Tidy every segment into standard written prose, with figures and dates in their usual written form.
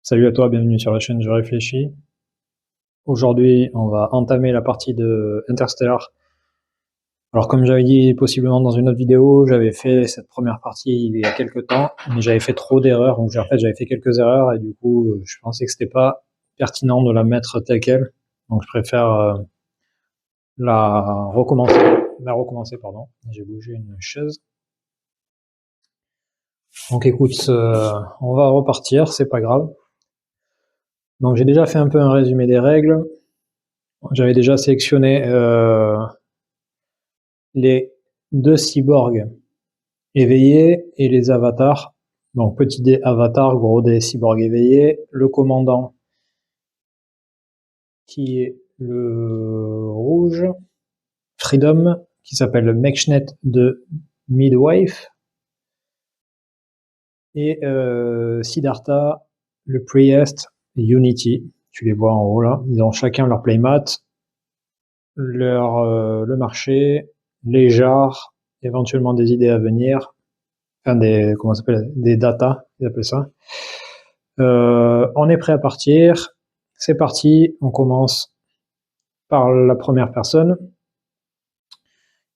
Salut à toi, bienvenue sur la chaîne Je réfléchis. Aujourd'hui, on va entamer la partie de Interstellar. Alors comme j'avais dit possiblement dans une autre vidéo, j'avais fait cette première partie il y a quelques temps, mais j'avais fait trop d'erreurs, donc en fait j'avais fait quelques erreurs et du coup je pensais que c'était pas pertinent de la mettre telle quelle. Donc je préfère la recommencer, pardon. J'ai bougé une chaise. Donc écoute, on va repartir, c'est pas grave. Donc j'ai déjà fait un peu un résumé des règles. J'avais déjà sélectionné les deux cyborgs éveillés et les avatars. Donc petit D avatar, gros D cyborg éveillé. Le commandant qui est le rouge. Freedom qui s'appelle le Mechnet de Midwife. Et Siddhartha, le Priest Unity. Tu les vois en haut là. Ils ont chacun leur playmat, le marché, les jars, éventuellement des idées à venir. Enfin comment ça s'appelle, des data, ils appellent ça. On est prêt à partir. C'est parti. On commence par la première personne,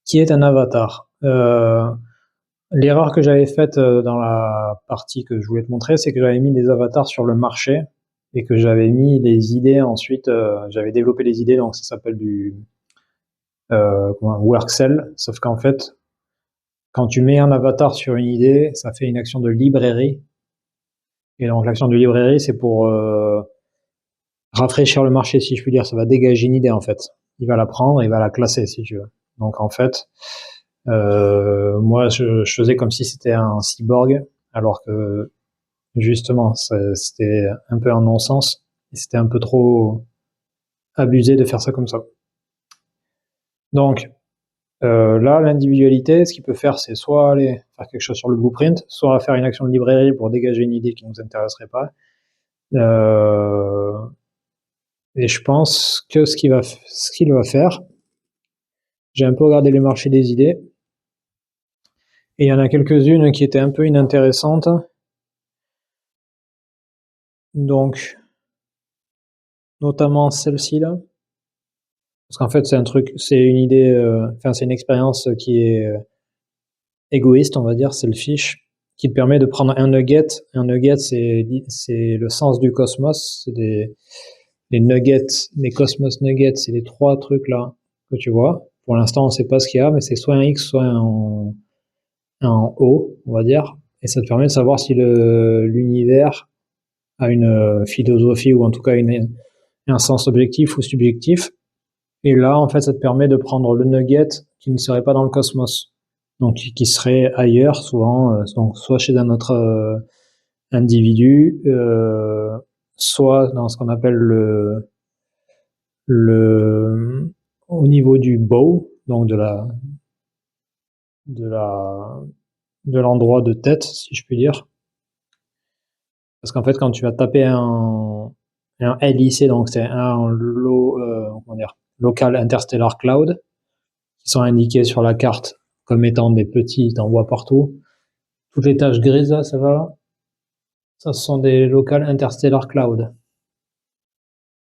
qui est un avatar. L'erreur que j'avais faite dans la partie que je voulais te montrer, c'est que j'avais mis des avatars sur le marché et que j'avais mis les idées ensuite. J'avais développé les idées, donc ça s'appelle du work cell. Sauf qu'en fait, quand tu mets un avatar sur une idée, ça fait une action de librairie. Et donc l'action de librairie, c'est pour rafraîchir le marché, si je puis dire. Ça va dégager une idée, en fait. Il va la prendre, il va la classer, si tu veux. Donc en fait, moi je faisais comme si c'était un cyborg, alors que justement c'était un peu un non-sens, et c'était un peu trop abusé de faire ça comme ça. Donc là, l'individualité, ce qu'il peut faire, c'est soit aller faire quelque chose sur le blueprint, soit faire une action de librairie pour dégager une idée qui ne nous intéresserait pas. Et je pense que ce qu'il va faire, j'ai un peu regardé le marché des idées, et il y en a quelques-unes qui étaient un peu inintéressantes. Donc, notamment celle-ci là. Parce qu'en fait, c'est une idée, enfin, c'est une expérience qui est égoïste, on va dire, selfish, qui te permet de prendre un nugget. Un nugget, c'est le sens du cosmos. C'est les nuggets, les cosmos nuggets, c'est les trois trucs là que tu vois. Pour l'instant, on ne sait pas ce qu'il y a, mais c'est soit un X, soit un O, on va dire. Et ça te permet de savoir si l'univers a une philosophie ou en tout cas un sens objectif ou subjectif. Et là, en fait, ça te permet de prendre le nugget qui ne serait pas dans le cosmos, donc qui serait ailleurs, souvent, donc soit chez un autre individu, soit dans ce qu'on appelle au niveau du bow, donc de l'endroit de tête, si je puis dire. Parce qu'en fait, quand tu vas taper un LIC, donc c'est Local Interstellar Cloud, qui sont indiqués sur la carte comme étant des petits, t'en vois partout. Toutes les taches grises là, ça va là. Ça, ce sont des Local Interstellar Cloud.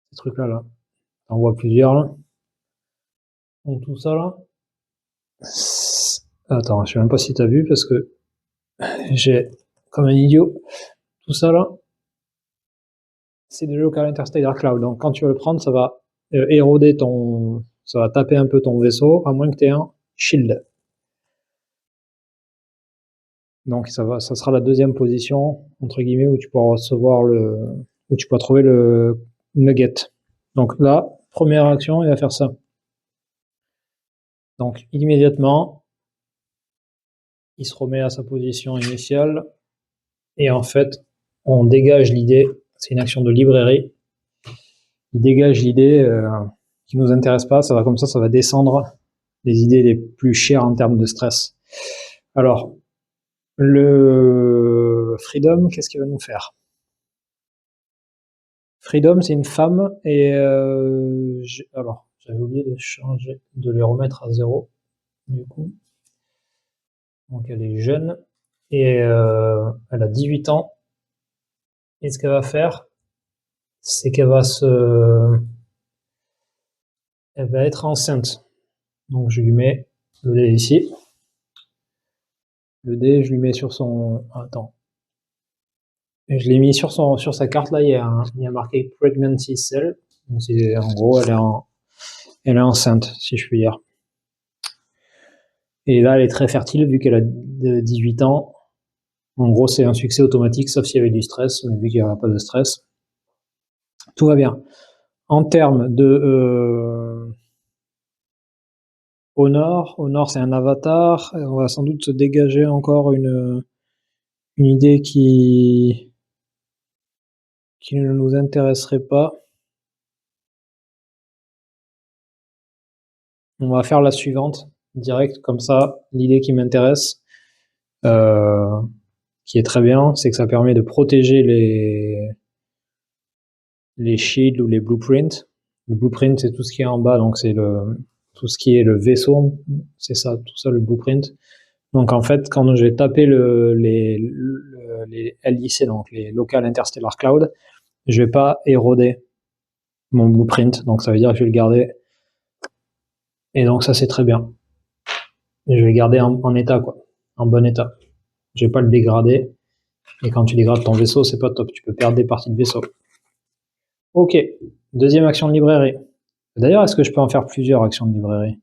Ces trucs là, t'en vois plusieurs là. Donc tout ça là. Attends, je sais même pas si t'as vu parce que j'ai comme un idiot. Tout ça là, c'est des Local Interstellar Cloud. Donc quand tu vas le prendre, ça va éroder ça va taper un peu ton vaisseau, à moins que tu aies un shield. Donc ça sera la deuxième position, entre guillemets, où tu pourras où tu pourras trouver le nugget. Donc là, première action, il va faire ça. Donc immédiatement, il se remet à sa position initiale, et en fait, on dégage l'idée, c'est une action de librairie, il dégage l'idée qui nous intéresse pas, ça va comme ça va descendre les idées les plus chères en termes de stress. Alors, le Freedom, qu'est-ce qu'il va nous faire? Freedom, c'est une femme, et alors, j'avais oublié de les remettre à 0, du coup. Donc elle est jeune, et elle a 18 ans, et ce qu'elle va faire, c'est elle va être enceinte. Donc je lui mets le dé ici. Le dé, je lui mets sur son... Attends. Et je l'ai mis sur sa carte là, il y a marqué Pregnancy Cell. Donc en gros, elle est enceinte, si je puis dire. Et là, elle est très fertile vu qu'elle a 18 ans. En gros, c'est un succès automatique, sauf s'il y avait du stress, mais vu qu'il n'y aura pas de stress, tout va bien. En termes de Honor, c'est un avatar. On va sans doute se dégager encore une idée qui ne nous intéresserait pas. On va faire la suivante, direct, comme ça. L'idée qui m'intéresse, qui est très bien, c'est que ça permet de protéger les shields ou les blueprints. Le blueprint, c'est tout ce qui est en bas, donc c'est tout ce qui est le vaisseau, c'est ça, tout ça, le blueprint. Donc en fait, quand je vais taper les LIC, donc les Local Interstellar Cloud, je vais pas éroder mon blueprint, donc ça veut dire que je vais le garder. Et donc ça, c'est très bien. Et je vais le garder en état, quoi, en bon état. Je vais pas le dégrader. Et quand tu dégrades ton vaisseau, c'est pas top. Tu peux perdre des parties de vaisseau. Ok. Deuxième action de librairie. D'ailleurs, est-ce que je peux en faire plusieurs actions de librairie?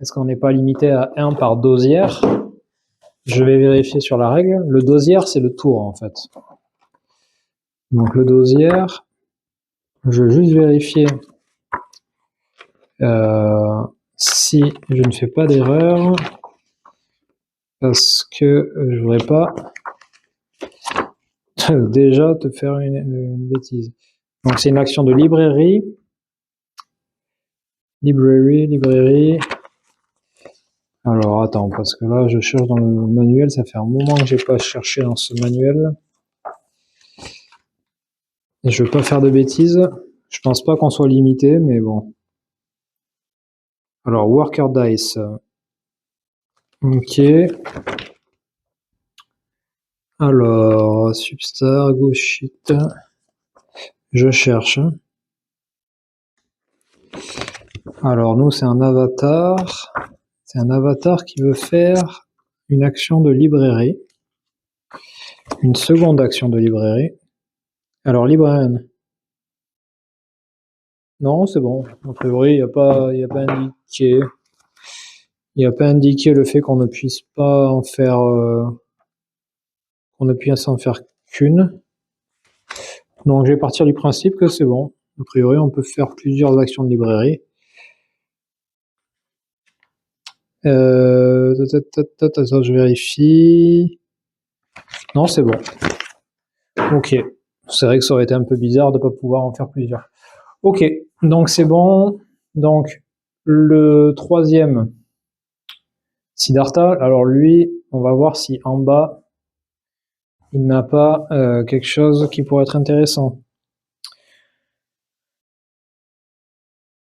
Est-ce qu'on n'est pas limité à 1 par dosière? Je vais vérifier sur la règle. Le dosière, c'est le tour, en fait. Donc le dosière, je vais juste vérifier si je ne fais pas d'erreur, parce que je voudrais pas déjà te faire une bêtise. Donc c'est une action de librairie. Librairie. Alors attends, parce que là je cherche dans le manuel, ça fait un moment que j'ai pas cherché dans ce manuel. Et je veux pas faire de bêtises. Je pense pas qu'on soit limité, mais bon. Alors worker dice. Ok. Alors substar, go shit. Je cherche. Alors nous c'est un avatar. C'est un avatar qui veut faire une action de librairie. Une seconde action de librairie. Alors librarian. Non, c'est bon. A priori, il n'y a pas indiqué. Il n'y a pas indiqué le fait qu'on ne puisse pas en faire qu'on ne puisse en faire qu'une. Donc je vais partir du principe que c'est bon. A priori, on peut faire plusieurs actions de librairie. Je vérifie. Non, c'est bon. Ok. C'est vrai que ça aurait été un peu bizarre de ne pas pouvoir en faire plusieurs. Ok, donc c'est bon. Donc le troisième, Siddhartha, alors lui, on va voir si en bas, il n'a pas quelque chose qui pourrait être intéressant.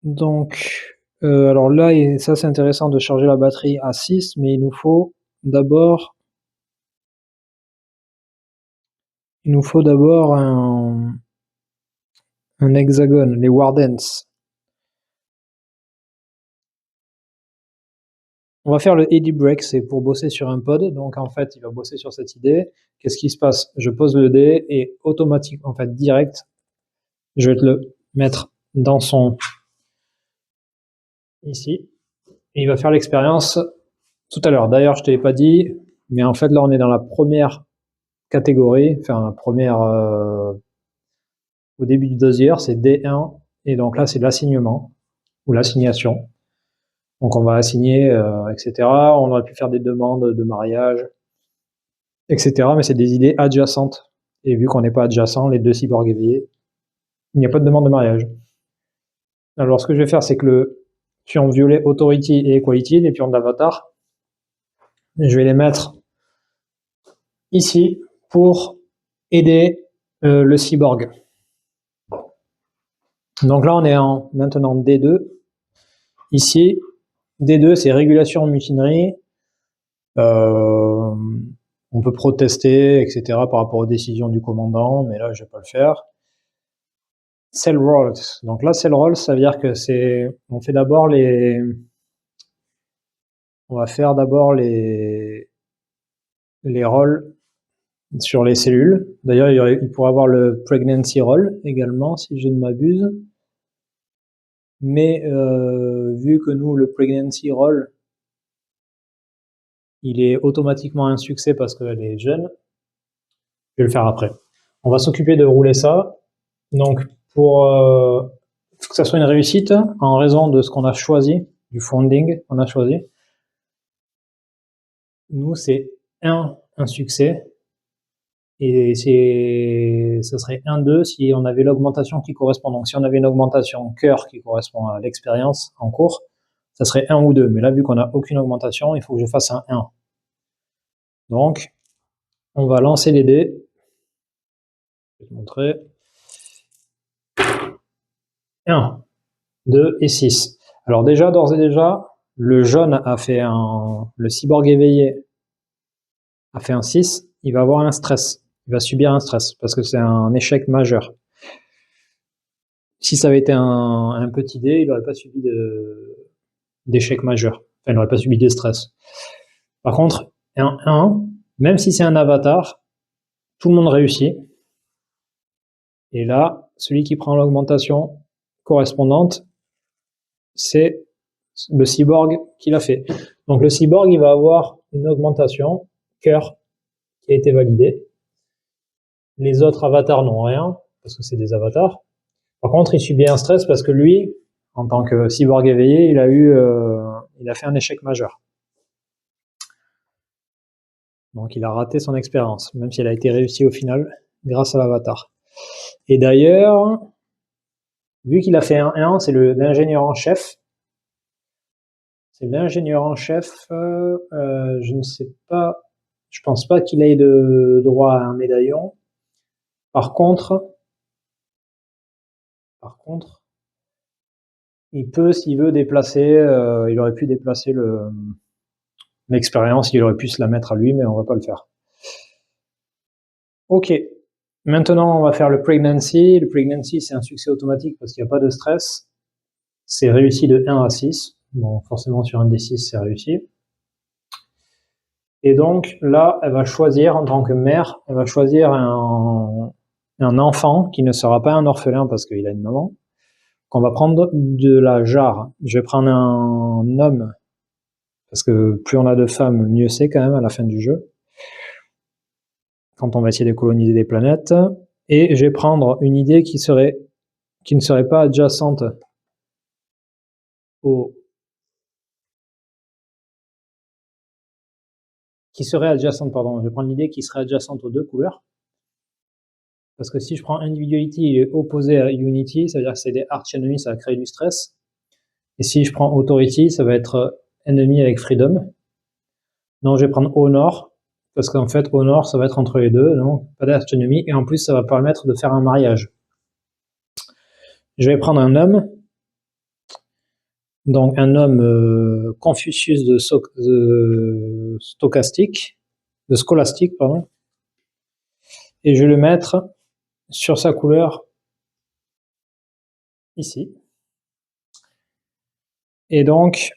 Donc, alors là, et ça c'est intéressant de charger la batterie à 6, mais il nous faut d'abord un hexagone, les Wardens. On va faire le eddy break, c'est pour bosser sur un pod. Donc en fait, il va bosser sur cette idée. Qu'est-ce qui se passe? Je pose le dé et automatiquement, en fait, direct, je vais te le mettre dans son ici. Et il va faire l'expérience tout à l'heure. D'ailleurs, je te l'ai pas dit, mais en fait, là, on est dans la première catégorie, enfin la première au début du dossier, c'est D1, et donc là, c'est l'assignement ou l'assignation. Donc on va assigner, etc. On aurait pu faire des demandes de mariage, etc. Mais c'est des idées adjacentes. Et vu qu'on n'est pas adjacent, les deux cyborgs éveillés, il n'y a pas de demande de mariage. Alors ce que je vais faire, c'est que le pion violet Authority et Equality, les pions d'avatar, je vais les mettre ici pour aider le cyborg. Donc là, on est maintenant D2. Ici, D2, c'est régulation mutinerie. On peut protester, etc. par rapport aux décisions du commandant, mais là, je vais pas le faire. Cell roles. Donc là, cell roles, ça veut dire que on fait d'abord on va faire d'abord les rôles sur les cellules. D'ailleurs, il pourrait avoir le pregnancy role également, si je ne m'abuse. Mais vu que nous, le pregnancy role, il est automatiquement un succès parce qu'elle est jeune, je vais le faire après. On va s'occuper de rouler ça. Donc, pour que ça soit une réussite, en raison de ce qu'on a choisi, du founding qu'on a choisi, nous, c'est un succès. Et ce serait 1-2 si on avait l'augmentation qui correspond. Donc, si on avait une augmentation cœur qui correspond à l'expérience en cours, ça serait 1 ou 2. Mais là, vu qu'on n'a aucune augmentation, il faut que je fasse un 1. Donc, on va lancer les dés. Je vais te montrer. 1, 2 et 6. Alors déjà, d'ores et déjà, le jaune a fait le cyborg éveillé a fait un 6. Il va avoir un stress. Il va subir un stress parce que c'est un échec majeur. Si ça avait été un petit dé, il n'aurait pas subi d'échec majeur. Enfin, il n'aurait pas subi de stress. Par contre, un 1, même si c'est un avatar, tout le monde réussit. Et là, celui qui prend l'augmentation correspondante, c'est le cyborg qui l'a fait. Donc le cyborg, il va avoir une augmentation cœur qui a été validée. Les autres avatars n'ont rien, parce que c'est des avatars. Par contre, il subit un stress parce que lui, en tant que cyborg éveillé, il a fait un échec majeur. Donc il a raté son expérience, même si elle a été réussie au final, grâce à l'avatar. Et d'ailleurs, vu qu'il a fait un 1, c'est l'ingénieur en chef. C'est l'ingénieur en chef, je ne sais pas, je pense pas qu'il ait de droit à un médaillon. Par contre, il peut, s'il veut déplacer, il aurait pu déplacer l'expérience, il aurait pu se la mettre à lui, mais on va pas le faire. Ok. Maintenant, on va faire le pregnancy. Le pregnancy, c'est un succès automatique parce qu'il n'y a pas de stress. C'est réussi de 1 à 6. Bon, forcément, sur un des 6, c'est réussi. Et donc, là, elle va choisir, en tant que mère, elle va choisir un enfant qui ne sera pas un orphelin parce qu'il a une maman, qu'on va prendre de la jarre. Je vais prendre un homme, parce que plus on a de femmes, mieux c'est quand même à la fin du jeu, quand on va essayer de coloniser des planètes. Et je vais prendre une idée qui ne serait pas adjacente je vais prendre l'idée qui serait adjacente aux deux couleurs. Parce que si je prends Individuality, il est opposé à Unity, ça veut dire que c'est des arch ennemis, ça va créer du stress. Et si je prends Authority, ça va être ennemi avec Freedom. Donc je vais prendre Honor, parce qu'en fait, Honor, ça va être entre les deux, donc pas d'arch enemy, et en plus, ça va permettre de faire un mariage. Je vais prendre un homme, donc un homme Confucius de Scholastique, pardon, et je vais le mettre sur sa couleur ici. Et donc,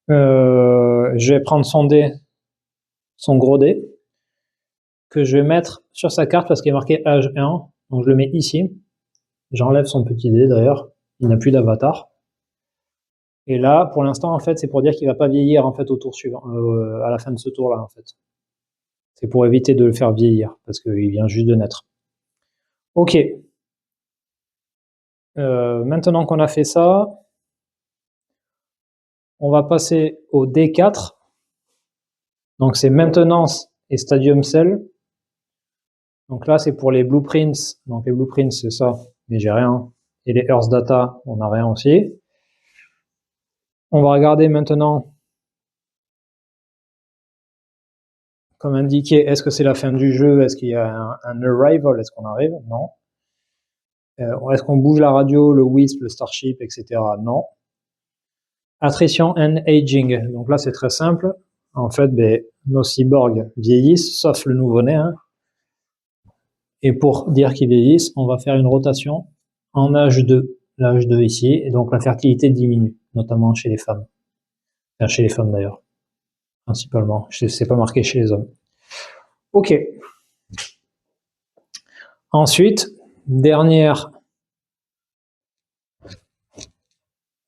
je vais prendre son gros dé, que je vais mettre sur sa carte parce qu'il est marqué âge 1. Donc je le mets ici. J'enlève son petit dé d'ailleurs. Il n'a plus d'avatar. Et là, pour l'instant, en fait, c'est pour dire qu'il va pas vieillir en fait au tour suivant, à la fin de ce tour-là, en fait. C'est pour éviter de le faire vieillir parce qu'il vient juste de naître. Ok. Maintenant qu'on a fait ça, on va passer au D4. Donc c'est maintenance et stadium cell. Donc là, c'est pour les blueprints. Donc les blueprints, c'est ça, mais j'ai rien. Et les Earth Data, on n'a rien aussi. On va regarder maintenant, comme indiqué, est-ce que c'est la fin du jeu? Est-ce qu'il y a un arrival? Est-ce qu'on arrive? Non. Est-ce qu'on bouge la radio, le Wisp, le Starship, etc.? Non. Attrition and aging. Donc là, c'est très simple. en fait, nos cyborgs vieillissent, sauf le nouveau-né. Hein. Et pour dire qu'ils vieillissent, on va faire une rotation en âge 2. L'âge 2 ici, et donc la fertilité diminue, notamment chez les femmes. Enfin, chez les femmes d'ailleurs, principalement. C'est pas marqué chez les hommes. Ok. Ensuite, dernière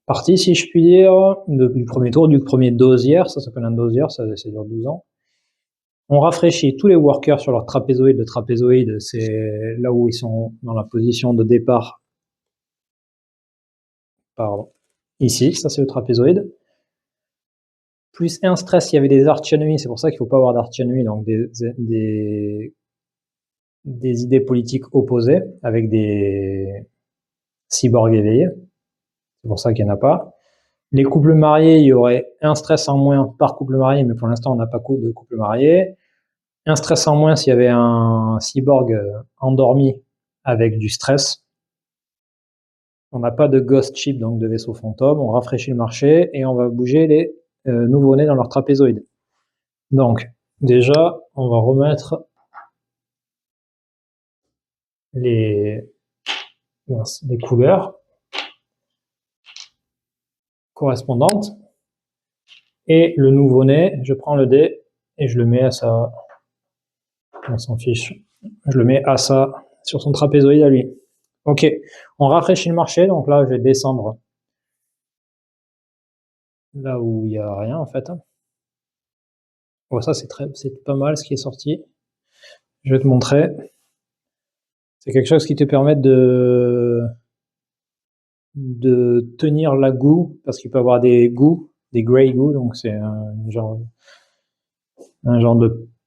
partie, si je puis dire, du premier tour, du premier dosière, ça s'appelle un dosière, ça dure 12 ans. On rafraîchit tous les workers sur leur trapézoïde. Le trapézoïde, c'est là où ils sont dans la position de départ. Pardon. Ici, ça c'est le trapézoïde. Plus un stress, il y avait des archiennemies, c'est pour ça qu'il ne faut pas avoir d'archiennemies, donc des idées politiques opposées, avec des cyborgs éveillés. C'est pour ça qu'il n'y en a pas. Les couples mariés, il y aurait un stress en moins par couple marié, mais pour l'instant, on n'a pas de couple marié. Un stress en moins s'il y avait un cyborg endormi avec du stress. On n'a pas de ghost ship, donc de vaisseau fantôme. On rafraîchit le marché et on va bouger les nouveau-nés dans leur trapézoïde. Donc, déjà, on va remettre les couleurs correspondantes. Et le nouveau-né, je prends le dé et je le mets à ça. On s'en fiche. Je le mets à ça, sur son trapézoïde à lui. Ok, on rafraîchit le marché, donc là, je vais descendre là où il n'y a rien, en fait. Bon, ça, c'est pas mal ce qui est sorti. Je vais te montrer. C'est quelque chose qui te permet de tenir la goût, parce qu'il peut avoir des goûts, des grey goûts, donc c'est un genre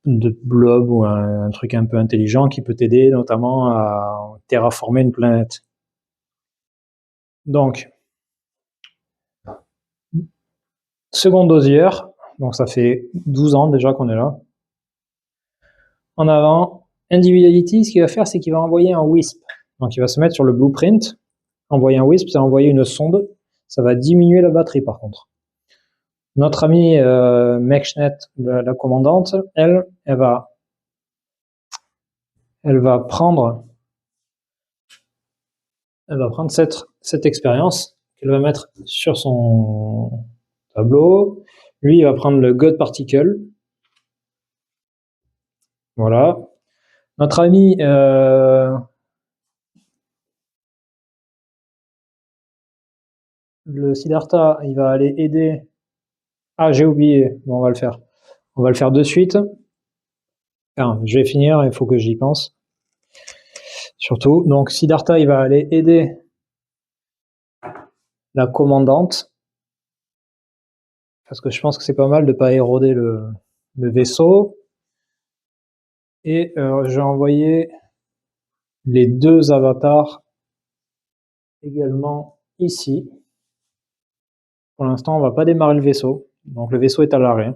de blob ou un truc un peu intelligent qui peut t'aider notamment à terraformer une planète. Donc, second dosière, donc ça fait 12 ans déjà qu'on est là. En avant, Individuality, ce qu'il va faire, c'est qu'il va envoyer un WISP. Donc il va se mettre sur le blueprint. Envoyer un WISP, c'est envoyer une sonde. Ça va diminuer la batterie par contre. Notre amie Mechnet, la commandante, elle va prendre cette expérience qu'elle va mettre sur son tableau. Lui, il va prendre le God Particle. Voilà. Notre ami le Siddhartha, il va aller aider. Ah, j'ai oublié. Bon, on va le faire. On va le faire de suite. Enfin, je vais finir, il faut que j'y pense. Surtout. Donc, Siddhartha, il va aller aider la commandante. Parce que je pense que c'est pas mal de ne pas éroder le vaisseau. Et j'ai envoyé les deux avatars également ici. Pour l'instant, on va pas démarrer le vaisseau. Donc, le vaisseau est à l'arrêt.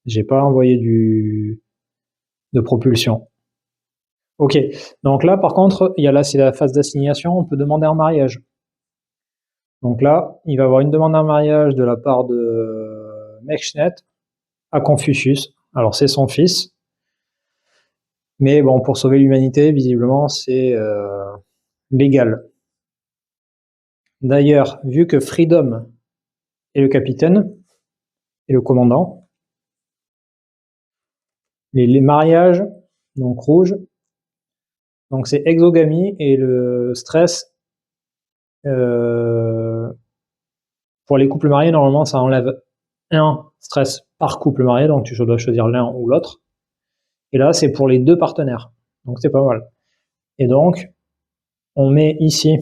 J'ai pas envoyé de propulsion. Ok. Donc là, par contre, c'est la phase d'assignation. On peut demander un mariage. Donc là, il va y avoir une demande en mariage de la part de Mechnet à Confucius. Alors, c'est son fils. Mais bon, pour sauver l'humanité, visiblement, c'est légal. D'ailleurs, vu que Freedom est le capitaine et le commandant, les mariages, donc rouge, donc c'est exogamie et le stress, pour les couples mariés, normalement, ça enlève un stress par couple marié, donc tu dois choisir l'un ou l'autre. Et là, c'est pour les deux partenaires. Donc, c'est pas mal. Et donc, on met ici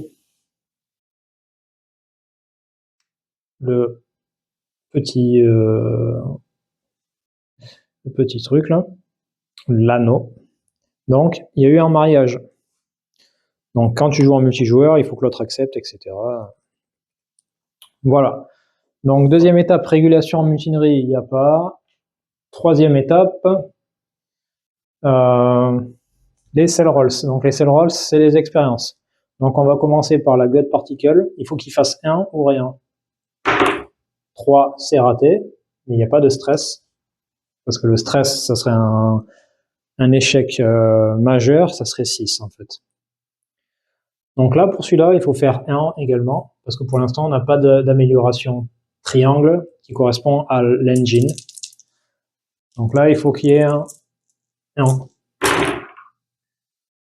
le petit truc là, l'anneau. Donc, il y a eu un mariage. Donc, quand tu joues en multijoueur, il faut que l'autre accepte, etc. Voilà. Donc, deuxième étape, régulation en mutinerie, il n'y a pas. Troisième étape, les cell rolls. Donc, les cell rolls, c'est les expériences. Donc, on va commencer par la God Particle. Il faut qu'il fasse 1 ou rien. 3, c'est raté, mais il n'y a pas de stress. parce que le stress, ça serait un échec majeur, ça serait 6 en fait. Donc là, pour celui-là, il faut faire 1 également, parce que pour l'instant, on n'a pas d'amélioration triangle qui correspond à l'engine. Donc là, il faut qu'il y ait un 1.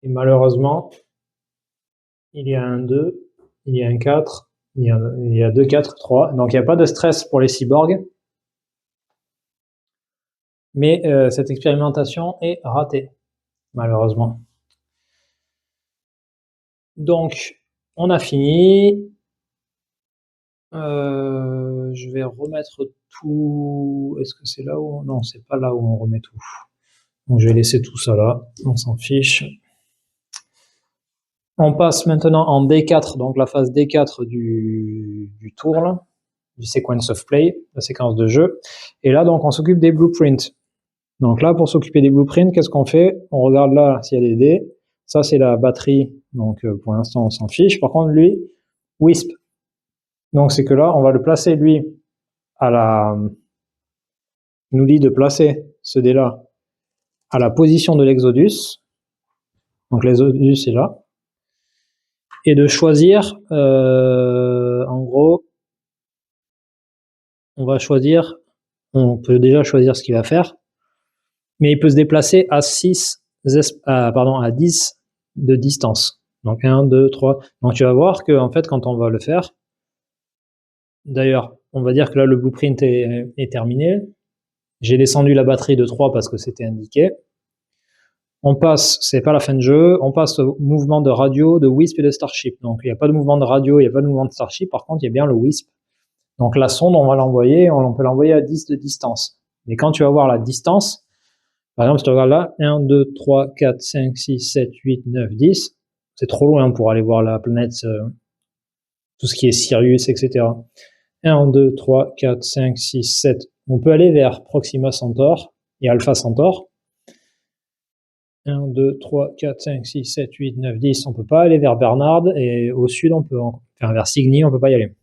Et malheureusement, il y a un 2, il y a un 4, il y a 2, 4, 3. Donc il n'y a pas de stress pour les cyborgs. Mais cette expérimentation est ratée, malheureusement. Donc, on a fini. Je vais remettre tout. Est-ce que c'est là où... Non, c'est pas là où on remet tout. Donc je vais laisser tout ça là, on s'en fiche. On passe maintenant en D4, donc la phase D4 du tour, là, du sequence of play, la séquence de jeu. Et là, donc, on s'occupe des blueprints. Donc là, pour s'occuper des blueprints, qu'est-ce qu'on fait? On regarde là s'il y a des dés. Ça, c'est la batterie. Donc, pour l'instant, on s'en fiche. Par contre, lui, Wisp. Donc, c'est que là, on va le placer, lui, à la... Il nous dit de placer ce dé-là à la position de l'Exodus. Donc, l'Exodus est là. Et de choisir, en gros, on va choisir, on peut déjà choisir ce qu'il va faire, mais il peut se déplacer à 10 de distance. Donc 1, 2, 3. Donc tu vas voir que en fait, quand on va le faire, d'ailleurs, on va dire que là, le blueprint est terminé. J'ai descendu la batterie de 3 parce que c'était indiqué. On passe, c'est pas la fin de jeu, on passe au mouvement de radio, de Wisp et de Starship. Donc il n'y a pas de mouvement de radio, il n'y a pas de mouvement de Starship, par contre il y a bien le Wisp. Donc la sonde, on va l'envoyer, on peut l'envoyer à 10 de distance. Mais quand tu vas voir la distance, par exemple, si tu regardes là, 1, 2, 3, 4, 5, 6, 7, 8, 9, 10, c'est trop loin pour aller voir la planète, tout ce qui est Sirius, etc. 1, 2, 3, 4, 5, 6, 7. On peut aller vers Proxima Centaure et Alpha Centaure. 1, 2, 3, 4, 5, 6, 7, 8, 9, 10. On peut pas aller vers Bernard et au sud, vers Cygni, on peut pas y aller.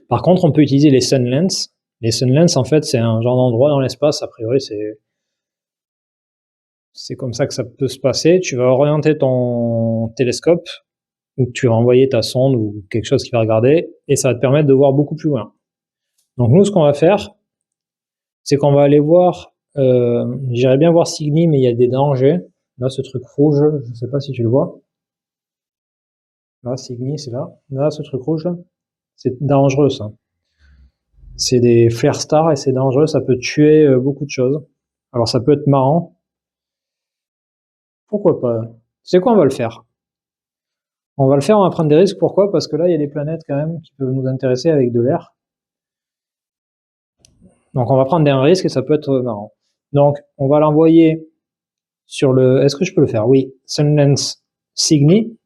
Par contre, on peut utiliser les Sunlens. Les Sunlens, en fait, c'est un genre d'endroit dans l'espace. A priori, c'est comme ça que ça peut se passer. Tu vas orienter ton télescope, ou tu vas envoyer ta sonde ou quelque chose qui va regarder, et ça va te permettre de voir beaucoup plus loin. Donc nous, ce qu'on va faire, c'est qu'on va aller voir, j'irais bien voir Cygni, mais il y a des dangers. Là, ce truc rouge, je ne sais pas si tu le vois. Là, Cygni, c'est là. Là, ce truc rouge, là, c'est dangereux, ça. C'est des flare stars et c'est dangereux, ça peut tuer beaucoup de choses. Alors ça peut être marrant. Pourquoi pas? Tu sais quoi, on va le faire. On va le faire, on va prendre des risques. Pourquoi? Parce que là, il y a des planètes quand même qui peuvent nous intéresser avec de l'air. Donc on va prendre des risques et ça peut être marrant. Donc on va l'envoyer sur le... Est-ce que je peux le faire? Oui. Sunlens Cygni.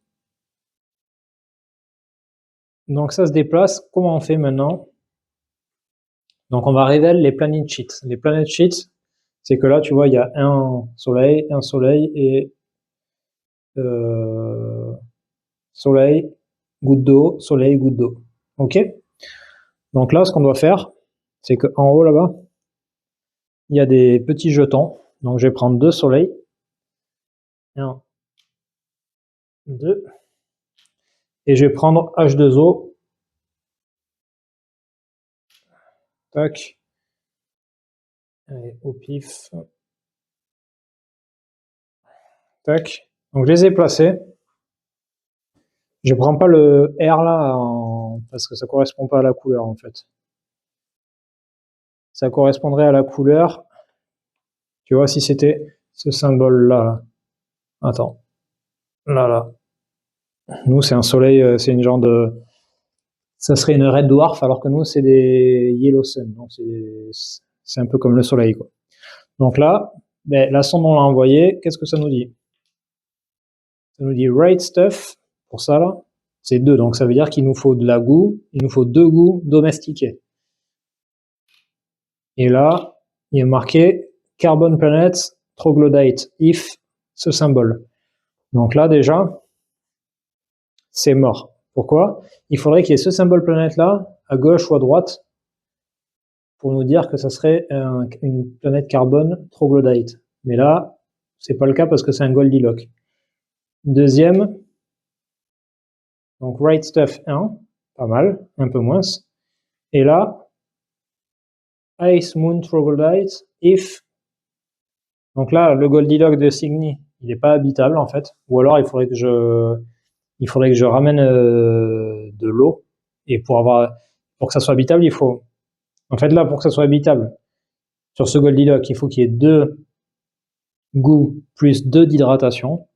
Donc ça se déplace. Comment on fait maintenant? Donc on va révéler les planet sheets. Les planet sheets, c'est que là, tu vois, il y a un soleil et soleil, goutte d'eau, soleil, goutte d'eau. Ok? Donc là, ce qu'on doit faire, c'est qu'en haut là-bas, il y a des petits jetons. Donc je vais prendre 2 soleils. 1, 2. Et je vais prendre H2O. Tac. Allez, au pif. Tac. Donc je les ai placés. Je prends pas le R là parce que ça correspond pas à la couleur en fait. Ça correspondrait à la couleur. Tu vois, si c'était ce symbole là. Attends. Là. Nous, c'est un soleil, c'est une genre de... Ça serait une red dwarf, alors que nous, c'est des yellow sun. Donc, c'est un peu comme le soleil, quoi. Donc là, ben, la sonde, on l'a envoyée. Qu'est-ce que ça nous dit? Ça nous dit right stuff. Pour ça, là, c'est 2. Donc, ça veut dire qu'il nous faut de la goût. Il nous faut 2 goûts domestiqués. Et là, il est marqué carbon planets troglodyte if ce symbole. Donc là, déjà, c'est mort. Pourquoi? Il faudrait qu'il y ait ce symbole planète là, à gauche ou à droite, pour nous dire que ça serait une planète carbone troglodyte. Mais là, c'est pas le cas parce que c'est un Goldilocks. Deuxième, donc Right Stuff 1, pas mal, un peu moins. Et là, Ice Moon Troglodyte, if. Donc là, le Goldilocks de Cygni, il n'est pas habitable en fait. Ou alors il faudrait que je ramène de l'eau. Et pour que ça soit habitable, il faut. En fait, là, pour que ça soit habitable, sur ce Goldilocks, il faut qu'il y ait 2 goûts plus 2 d'hydratation.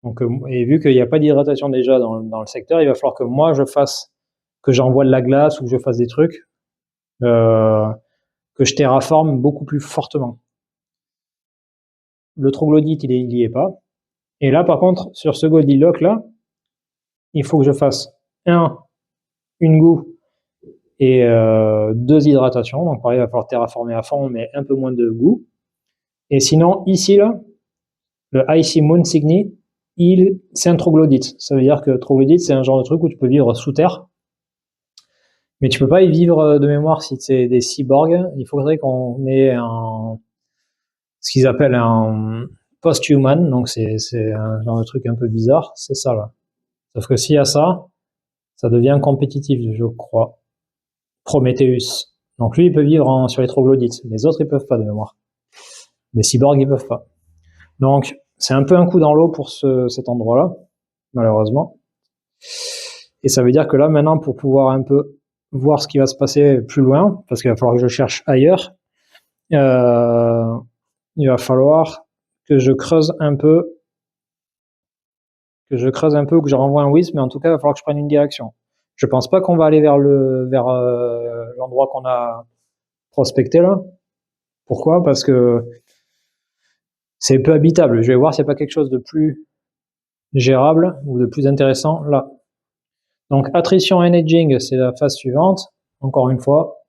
Donc, et vu qu'il n'y a pas d'hydratation déjà dans le secteur, il va falloir que moi que j'envoie de la glace ou que je fasse des trucs, que je terraforme beaucoup plus fortement. Le troglodyte, il y est pas. Et là, par contre, sur ce Goldilocks là, il faut que je fasse une goût et 2 hydratations. Donc pareil, il va falloir terraformer à fond, mais un peu moins de goût. Et sinon, ici là, le Icy Moon Cygni, c'est un troglodyte. Ça veut dire que troglodyte, c'est un genre de truc où tu peux vivre sous terre. Mais tu peux pas y vivre de mémoire si c'est des cyborgs. Il faudrait qu'on ait ce qu'ils appellent un post-human. Donc c'est un genre de truc un peu bizarre. C'est ça là. Sauf que s'il y a ça, ça devient compétitif, je crois. Prometheus. Donc lui, il peut vivre sur les troglodytes. Les autres, ils peuvent pas de mémoire. Les cyborgs, ils peuvent pas. Donc, c'est un peu un coup dans l'eau pour cet endroit-là, malheureusement. Et ça veut dire que là, maintenant, pour pouvoir un peu voir ce qui va se passer plus loin, parce qu'il va falloir que je cherche ailleurs, il va falloir que je creuse un peu, que je renvoie un whiz, mais en tout cas, il va falloir que je prenne une direction. Je pense pas qu'on va aller vers l'endroit qu'on a prospecté là. Pourquoi? Parce que c'est peu habitable. Je vais voir s'il n'y a pas quelque chose de plus gérable ou de plus intéressant là. Donc attrition and aging, c'est la phase suivante. Encore une fois,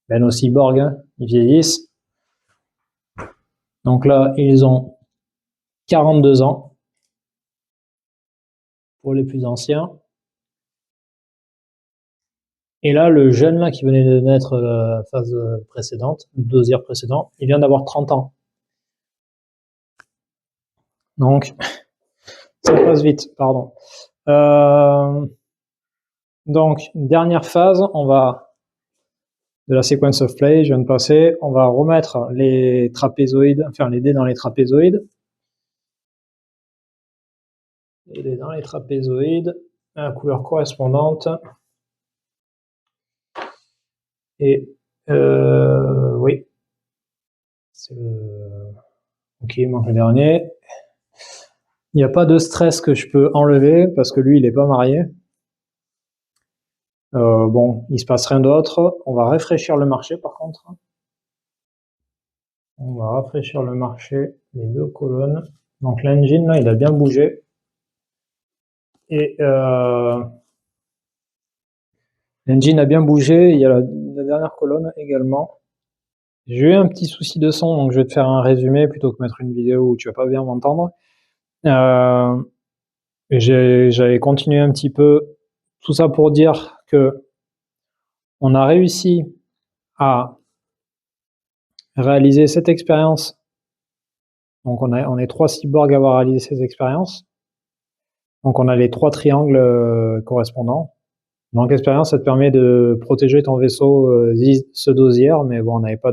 nos cyborgs, ils vieillissent. Donc là, ils ont 42 ans pour les plus anciens. Et là, le jeune là qui venait de naître la phase précédente, le dosier précédent, il vient d'avoir 30 ans. Donc, ça passe vite, pardon. Donc, dernière phase, de la sequence of play, je viens de passer, on va remettre les trapézoïdes, enfin les dés dans les trapézoïdes. Les dés dans les trapézoïdes, à la couleur correspondante. Et oui, c'est le. Ok, il manque le dernier. Il n'y a pas de stress que je peux enlever parce que lui, il n'est pas marié. Bon, il se passe rien d'autre. On va rafraîchir le marché par contre. On va rafraîchir le marché, les 2 colonnes. Donc l'engine, là, il a bien bougé. Et l'engine a bien bougé. Il y a la dernière colonne également. J'ai eu un petit souci de son, donc je vais te faire un résumé plutôt que mettre une vidéo où tu vas pas bien m'entendre. J'avais continué un petit peu. Tout ça pour dire que on a réussi à réaliser cette expérience. Donc on est 3 cyborgs à avoir réalisé ces expériences. Donc on a les 3 triangles correspondants. Donc l'expérience, ça te permet de protéger ton vaisseau pseudo-dosière, mais bon, on n'avait pas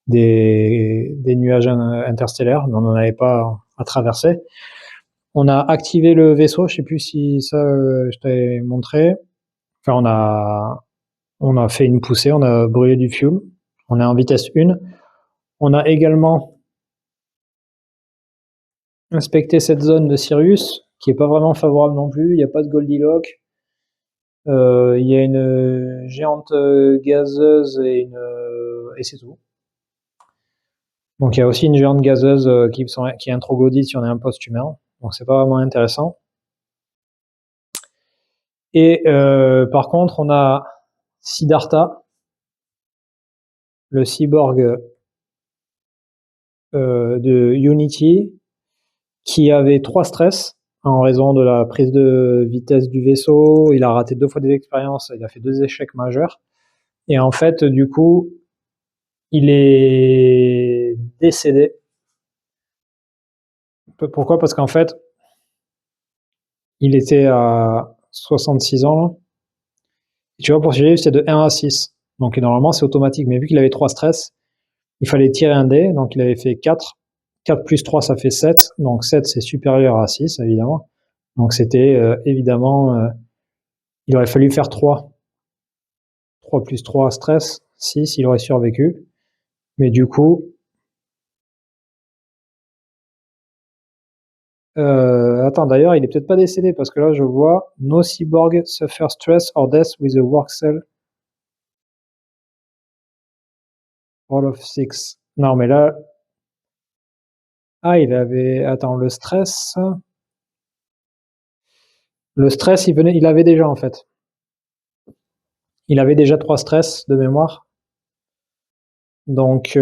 des nuages interstellaires, mais on n'en avait pas à traverser. On a activé le vaisseau, je sais plus si ça je t'avais montré. Enfin, on a fait une poussée, on a brûlé du fuel. On est en vitesse 1. On a également inspecté cette zone de Sirius, qui est pas vraiment favorable non plus. Il n'y a pas de Goldilocks. Il y a une géante gazeuse et c'est tout. Donc il y a aussi une géante gazeuse qui est un troglodyte si on est un post-humain. Donc c'est pas vraiment intéressant. Et par contre, on a Siddhartha, le cyborg de Unity, qui avait 3 stress en raison de la prise de vitesse du vaisseau. Il a raté 2 fois des expériences, il a fait 2 échecs majeurs. Et en fait, du coup, il est décédé. Pourquoi? Parce qu'en fait, il était à 66 ans, là. Et tu vois, pour survivre, c'est de 1 à 6. Donc normalement, c'est automatique. Mais vu qu'il avait 3 stress, il fallait tirer un dé. Donc il avait fait 4. 4 plus 3, ça fait 7. Donc 7, c'est supérieur à 6, évidemment. Donc c'était évidemment, il aurait fallu faire 3. 3 plus 3, stress. 6, il aurait survécu. Mais du coup, attends, d'ailleurs, il est peut-être pas décédé parce que là, je vois no cyborg suffer stress or death with a work cell roll of 6. Non, mais là, ah, il avait, attends, le stress, il avait déjà en fait. Il avait déjà 3 stress de mémoire. Donc,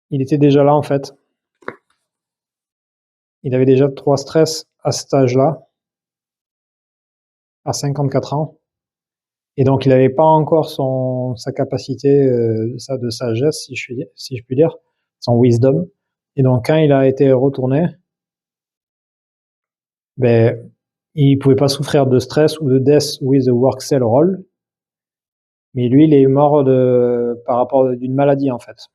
il était déjà là en fait. Il avait déjà 3 stress à cet âge-là, à 54 ans. Et donc, il n'avait pas encore sa capacité de sagesse, si je puis dire, son wisdom. Et donc, quand il a été retourné, ben, il pouvait pas souffrir de stress ou de death with a work cell roll. Mais lui, il est mort par rapport d'une maladie, en fait.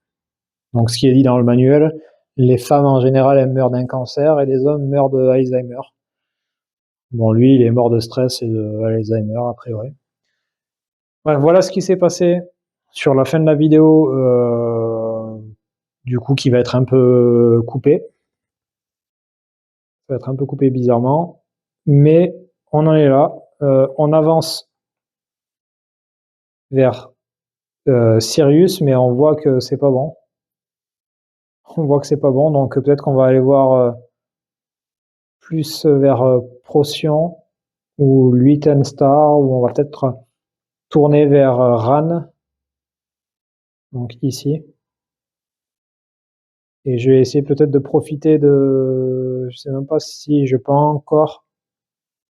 Donc, ce qui est dit dans le manuel, les femmes, en général, elles meurent d'un cancer et les hommes meurent de Alzheimer. Bon, lui, il est mort de stress et de Alzheimer, a priori. Ouais, voilà ce qui s'est passé sur la fin de la vidéo, du coup, qui va être un peu coupé. Ça va être un peu coupé bizarrement. Mais on en est là. On avance vers Sirius, mais on voit que c'est pas bon. On voit que c'est pas bon, donc peut-être qu'on va aller voir plus vers Procyon ou Luiten Star, ou on va peut-être tourner vers Ran, donc ici. Et je vais essayer peut-être de profiter de... Je sais même pas si je peux encore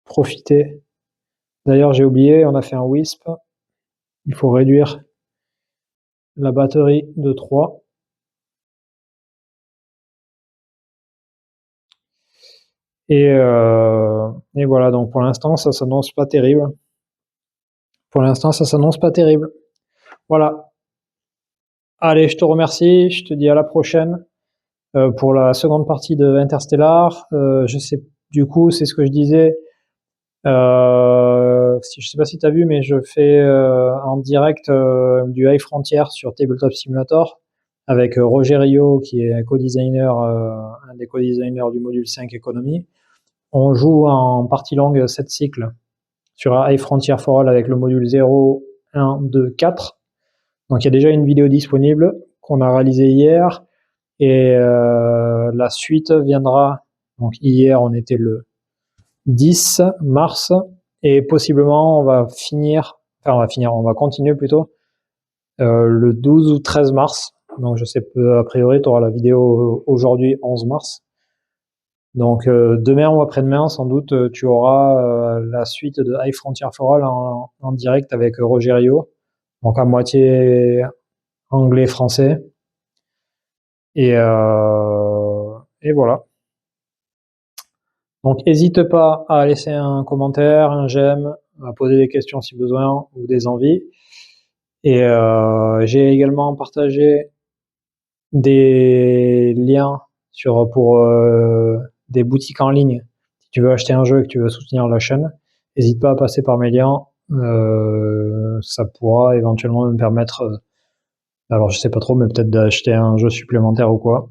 profiter. D'ailleurs, j'ai oublié, on a fait un Wisp. Il faut réduire la batterie de 3. Et voilà, donc pour l'instant, ça s'annonce pas terrible. Pour l'instant, ça s'annonce pas terrible. Voilà. Allez, je te remercie. Je te dis à la prochaine pour la seconde partie de Interstellar. Je sais, du coup, c'est ce que je disais. Je sais pas si tu as vu, mais je fais en direct du High Frontier sur Tabletop Simulator avec Roger Rio, qui est co-designer, un des co-designers du module 5 économie. On joue en partie longue 7 cycles sur High Frontier for All avec le module 0, 1, 2, 4. Donc il y a déjà une vidéo disponible qu'on a réalisée hier et la suite viendra. Donc hier on était le 10 mars et possiblement on va continuer plutôt le 12 ou 13 mars. Donc je sais peu, a priori tu auras la vidéo aujourd'hui 11 mars. Donc demain ou après-demain, sans doute, tu auras la suite de High Frontier for All en direct avec Roger Rio, donc à moitié anglais-français. Et voilà. Donc n'hésite pas à laisser un commentaire, un j'aime, à poser des questions si besoin ou des envies. Et j'ai également partagé des liens pour des boutiques en ligne. Si tu veux acheter un jeu et que tu veux soutenir la chaîne, n'hésite pas à passer par mes liens. Ça pourra éventuellement me permettre, alors je sais pas trop, mais peut-être d'acheter un jeu supplémentaire ou quoi.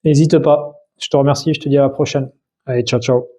N'hésite pas. Je te remercie, je te dis à la prochaine. Allez, ciao ciao.